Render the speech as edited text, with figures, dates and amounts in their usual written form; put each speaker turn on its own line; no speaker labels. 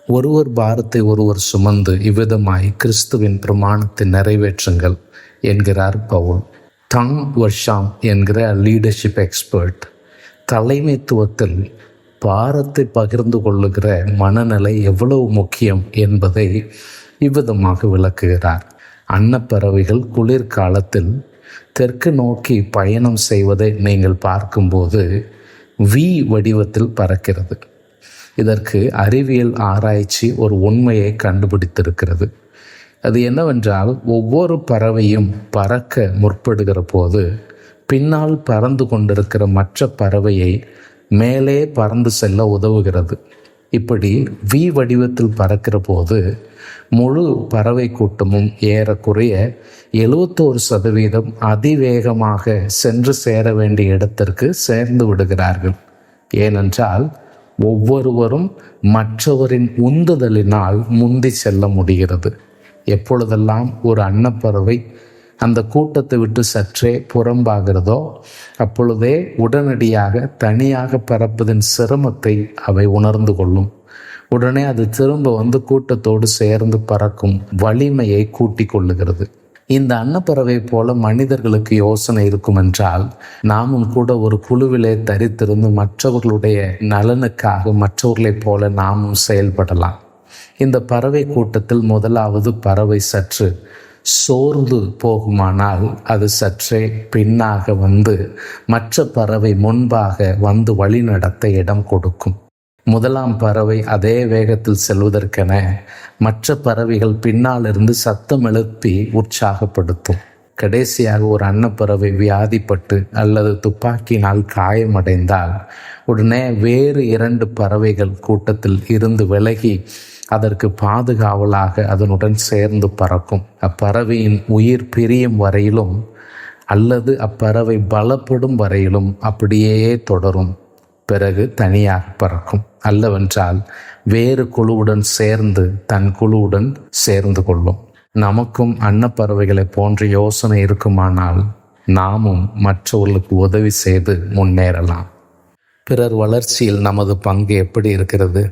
ஒருவர் பாரத்தை ஒருவர் சுமந்து இவ்விதமாய் கிறிஸ்துவின் பிரமாணத்தை நிறைவேற்றுங்கள் என்கிறார் பவுல். டாம் வர்ஷாம் என்கிற லீடர்ஷிப் எக்ஸ்பர்ட் தலைமைத்துவத்தில் பாரத்தை பகிர்ந்து கொள்ளுகிற மனநிலை எவ்வளவு முக்கியம் என்பதை இவ்விதமாக விளக்குகிறார். அன்னப்பறவைகள் குளிர்காலத்தில் தெற்கு நோக்கி பயணம் செய்வதை நீங்கள் பார்க்கும்போது வி வடிவத்தில் பறக்கிறது. இதற்கு அறிவியல் ஆராய்ச்சி ஒரு உண்மையை கண்டுபிடித்திருக்கிறது. அது என்னவென்றால், ஒவ்வொரு பறவையும் பறக்க முற்படுகிற போது பின்னால் பறந்து கொண்டிருக்கிற மற்ற பறவையை மேலே பறந்து செல்ல உதவுகிறது. இப்படி வி வடிவத்தில் பறக்கிற போது முழு பறவை கூட்டமும் ஏறக்குறைய 71% அதிவேகமாக சென்று சேர வேண்டிய இடத்திற்கு சேர்ந்து விடுகிறார்கள். ஏனென்றால் ஒவ்வொருவரும் மற்றவரின் உந்துதலினால் முந்தி செல்ல முடிகிறது. எப்பொழுதெல்லாம் ஒரு அன்னப்பறவை அந்த கூட்டத்தை விட்டு சற்றே புறம்பாகிறதோ அப்பொழுதே உடனடியாக தனியாக பறப்பதின் சிரமத்தை அவை உணர்ந்து கொள்ளும். உடனே அது திரும்ப கூட்டத்தோடு சேர்ந்து பறக்கும் வலிமையை கூட்டி கொள்ளுகிறது. இந்த அன்னப்பறவை போல மனிதர்களுக்கு யோசனை இருக்கும் என்றால், நாமும் கூட ஒரு குழுவிலே தரித்திருந்து மற்றவர்களுடைய நலனுக்காக மற்றவர்களைப் போல நாமும் செயல்படலாம். இந்த பறவை கூட்டத்தில் முதலாவது பறவை சற்று சோர்ந்து போகுமானால் அது சற்றே பின்னாக மற்ற பறவை முன்பாக வழிநடத்த இடம் கொடுக்கும். முதலாம் பறவை அதே வேகத்தில் செல்வதற்கென மற்ற பறவைகள் பின்னால் இருந்து சத்தம் எழுப்பி உற்சாகப்படுத்தும். கடைசியாக ஒரு அன்னப்பறவை வியாதிப்பட்டு அல்லது துப்பாக்கியினால் காயமடைந்தால் உடனே வேறு 2 பறவைகள் கூட்டத்தில் இருந்து விலகி அதற்கு பாதுகாவலாக அதனுடன் சேர்ந்து பறக்கும். அப்பறவையின் உயிர் பிரியும் வரையிலும் அல்லது அப்பறவை பலப்படும் வரையிலும் அப்படியே தொடரும். பிறகு தனியாக பறக்கும். அல்லவென்றால் வேறு குழுவுடன் சேர்ந்து தன் குழுவுடன் சேர்ந்து கொள்ளும். நமக்கும் அன்னப்பறவைகளை போன்ற யோசனை இருக்குமானால் நாமும் மற்றவர்களுக்கு உதவி செய்து முன்னேறலாம். பிறர் வளர்ச்சியில் நமது பங்கு எப்படி இருக்கிறது?